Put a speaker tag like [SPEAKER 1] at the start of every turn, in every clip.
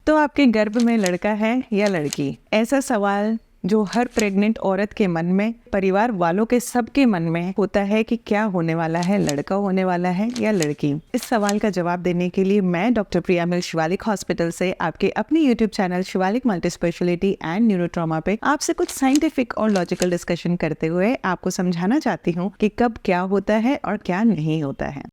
[SPEAKER 1] तो आपके गर्भ में लड़का है या लड़की? ऐसा सवाल जो हर प्रेग्नेंट औरत के मन में, परिवार वालों के सबके मन में होता है कि क्या होने वाला है, लड़का होने वाला है या लड़की। इस सवाल का जवाब देने के लिए मैं डॉक्टर प्रिया मिल शिवालिक हॉस्पिटल से आपके अपने YouTube channel Shivalik multi speciality and neurotrauma पे आपसे कुछ साइंटिफिक और लॉजिकल डिस्कशन करते हुए आपको समझाना चाहती हूँ कि कब क्या होता है और क्या नहीं होता है।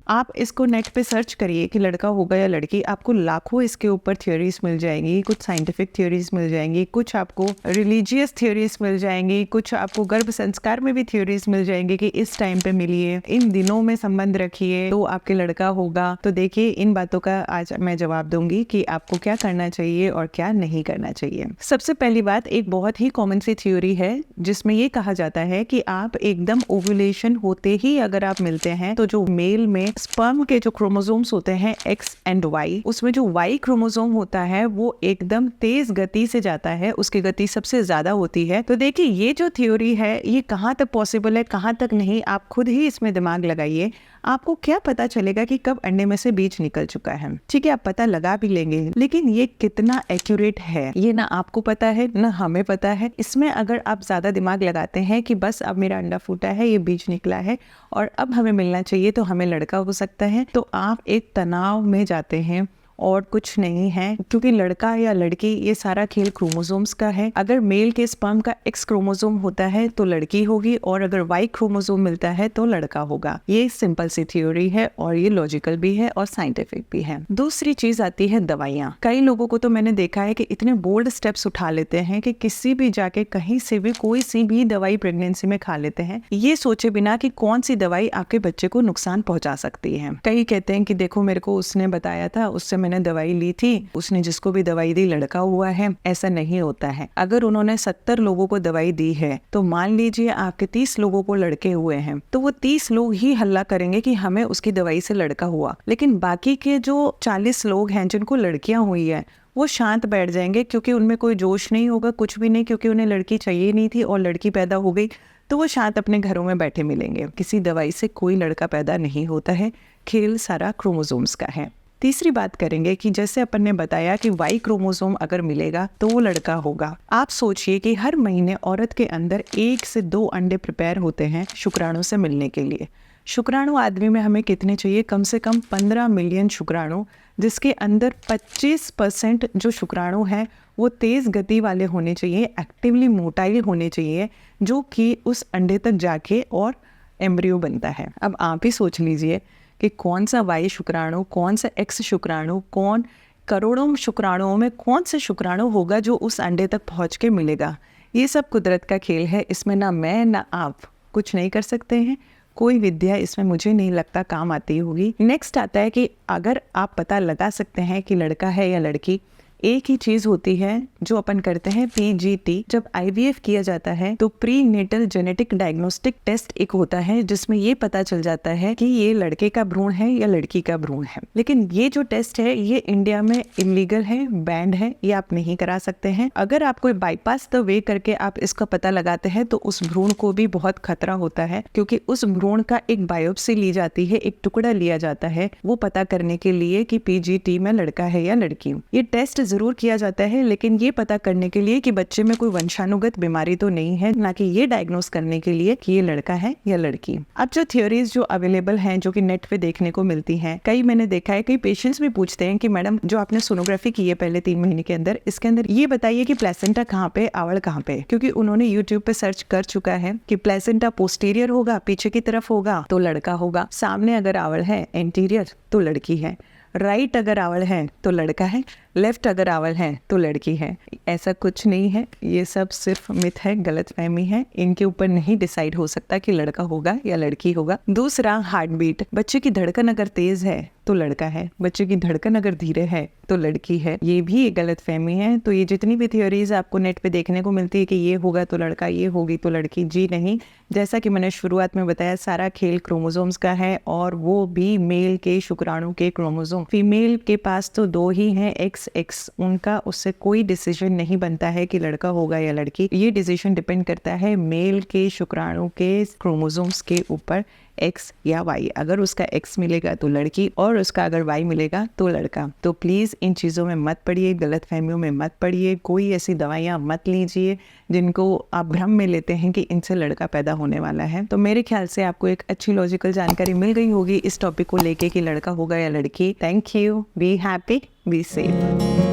[SPEAKER 1] आप इसको नेट पे सर्च करिए कि लड़का होगा या लड़की, आपको लाखों इसके ऊपर थ्योरीज मिल जाएंगी। कुछ साइंटिफिक थ्योरीज मिल जाएंगी, कुछ आपको रिलीजियस थ्योरीज मिल जाएंगी, कुछ आपको गर्भ संस्कार में भी थ्योरीज मिल जाएंगी कि इस टाइम पे मिलिए, इन दिनों में संबंध रखिए तो आपके लड़का होगा। तो देखिए, इन बातों का आज मैं जवाब दूंगी कि आपको क्या करना चाहिए और क्या नहीं करना चाहिए। सबसे पहली बात, एक बहुत ही कॉमन सी थ्योरी है जिसमें ये कहा जाता है कि आप एकदम ओव्यूलेशन होते ही अगर आप मिलते हैं तो जो मेल में स्पर्म के जो क्रोमोसोम्स होते हैं एक्स एंड वाई, उसमें जो वाई क्रोमोसोम होता है वो एकदम तेज गति से जाता है, उसकी गति सबसे ज्यादा होती है। तो देखिए, ये जो थ्योरी है ये कहाँ तक पॉसिबल है, कहाँ तक नहीं, आप खुद ही इसमें दिमाग लगाइए। आपको क्या पता चलेगा कि कब अंडे में से बीज निकल चुका है? ठीक है, आप पता लगा भी लेंगे, लेकिन ये कितना एक्यूरेट है ये ना आपको पता है ना हमें पता है। इसमें अगर आप ज्यादा दिमाग लगाते हैं कि बस अब मेरा अंडा फूटा है, ये बीज निकला है और अब हमें मिलना चाहिए तो हमें लड़का हो सकता है, तो आप एक तनाव में जाते हैं और कुछ नहीं है। क्योंकि लड़का या लड़की ये सारा खेल क्रोमोसोम्स का है। अगर मेल के स्पर्म का एक्स क्रोमोसोम होता है तो लड़की होगी और अगर वाई क्रोमोसोम मिलता है तो लड़का होगा। ये सिंपल सी थ्योरी है और ये लॉजिकल भी है और साइंटिफिक भी है। दूसरी चीज आती है दवाइयाँ। कई लोगों को तो मैंने देखा है कि इतने बोल्ड स्टेप्स उठा लेते हैं कि किसी भी जाके कहीं से भी कोई सी भी दवाई प्रेगनेंसी में खा लेते हैं, ये सोचे बिना कि कौन सी दवाई आपके बच्चे को नुकसान पहुंचा सकती है। कई कहते हैं कि देखो, मेरे को उसने बताया था, उससे मैंने दवाई ली थी, उसने जिसको भी दवाई दी लड़का हुआ है। ऐसा नहीं होता है। अगर उन्होंने 70 लोगों को दवाई दी है तो मान लीजिए आपके 30 लोगों को लड़के हुए हैं, तो वो 30 लोग ही हल्ला करेंगे कि हमें उसकी दवाई से लड़का हुआ, लेकिन बाकी के जो 40 लोग हैं जिनको लड़कियां हुई है वो शांत बैठ जाएंगे, क्योंकि उनमें कोई जोश नहीं होगा, कुछ भी नहीं, क्योंकि उन्हें लड़की चाहिए नहीं थी और लड़की पैदा हो गई, तो वो शांत अपने घरों में बैठे मिलेंगे। किसी दवाई से कोई लड़का पैदा नहीं होता है, खेल सारा क्रोमोसोम्स का है। तीसरी बात करेंगे कि जैसे अपन ने बताया कि वाई क्रोमोसोम अगर मिलेगा तो वो लड़का होगा। आप सोचिए कि हर महीने औरत के अंदर 1 से 2 अंडे प्रिपेयर होते हैं शुक्राणु से मिलने के लिए। शुक्राणु आदमी में हमें कितने चाहिए? कम से कम 15 मिलियन शुक्राणु, जिसके अंदर 25% जो शुक्राणु हैं वो तेज गति वाले होने चाहिए, एक्टिवली मोटाइल होने चाहिए, जो कि उस अंडे तक जाके और एम्ब्रियो बनता है। अब आप ही सोच लीजिए कि कौन सा वाई शुक्राणु, कौन सा एक्स शुक्राणु, कौन करोड़ों शुक्राणुओं में कौन सा शुक्राणु होगा जो उस अंडे तक पहुंच के मिलेगा। ये सब कुदरत का खेल है, इसमें ना मैं ना आप कुछ नहीं कर सकते हैं। कोई विद्या इसमें मुझे नहीं लगता काम आती होगी। नेक्स्ट आता है कि अगर आप पता लगा सकते हैं कि लड़का है या लड़की, एक ही चीज होती है जो अपन करते हैं, PGT। जब IVF किया जाता है तो prenatal genetic diagnostic test एक होता है जिसमें ये पता चल जाता है कि ये लड़के का भ्रूण है या लड़की का भ्रूण है। लेकिन ये जो टेस्ट है ये इंडिया में इलीगल है, बैंड है, ये आप नहीं करा सकते हैं। अगर आप कोई बाईपास द वे करके आप इसका पता लगाते हैं तो उस भ्रूण को भी बहुत खतरा होता है, क्योंकि उस भ्रूण का एक बायोप्सी ली जाती है, एक टुकड़ा लिया जाता है, वो पता करने के लिए कि PGT में लड़का है या लड़की। ये टेस्ट जरूर किया जाता है, लेकिन ये पता करने के लिए कि बच्चे में कोई वंशानुगत बीमारी तो नहीं है, ना कि ये डायग्नोस करने के लिए कि ये लड़का है या लड़की। अब जो थ्योरीज जो अवेलेबल हैं, जो कि नेट पे देखने को मिलती हैं, कई मैंने देखा है, कई पेशेंट्स भी पूछते हैं कि मैडम, जो आपने सोनोग्राफी की है पहले 3 महीने के अंदर, इसके अंदर ये बताइए कि प्लेसेंटा कहाँ पे, आवड़ कहाँ पे, क्योंकि उन्होंने यूट्यूब पे सर्च कर चुका है कि प्लेसेंटा पोस्टीरियर होगा, पीछे की तरफ होगा तो लड़का होगा, सामने अगर आवड़ है एंटीरियर तो लड़की है, राइट अगर आवड़ है तो लड़का है, लेफ्ट अगर आवल है तो लड़की है। ऐसा कुछ नहीं है, ये सब सिर्फ मिथ है, गलतफहमी है। इनके ऊपर नहीं डिसाइड हो सकता कि लड़का होगा या लड़की होगा। दूसरा, हार्ट बीट। बच्चे की धड़कन अगर तेज है तो लड़का है, बच्चे की धड़कन अगर धीरे है तो लड़की है। ये भी एक गलतफहमी है। तो ये जितनी भी थ्योरीज आपको नेट पे देखने को मिलती है कि ये होगा तो लड़का, ये होगी तो लड़की, जी नहीं। जैसा कि मैंने शुरुआत में बताया, सारा खेल क्रोमोसोम्स का है, और वो भी मेल के शुक्राणु के क्रोमोसोम। फीमेल के पास तो 2 ही हैं, एक्स XX उनका उससे कोई डिसीजन नहीं बनता है कि लड़का होगा या लड़की। ये डिसीजन डिपेंड करता है मेल के शुक्राणु के क्रोमोसोम्स के ऊपर, X या Y। अगर उसका X मिलेगा तो लड़की और उसका अगर Y मिलेगा तो लड़का। तो प्लीज़ इन चीज़ों में मत पड़िए, गलत फहमियों में मत पड़िए, कोई ऐसी दवाइयाँ मत लीजिए जिनको आप भ्रम में लेते हैं कि इनसे लड़का पैदा होने वाला है। तो मेरे ख्याल से आपको एक अच्छी लॉजिकल जानकारी मिल गई होगी इस टॉपिक को लेके कि लड़का होगा या लड़की। Thank you, be happy, be safe.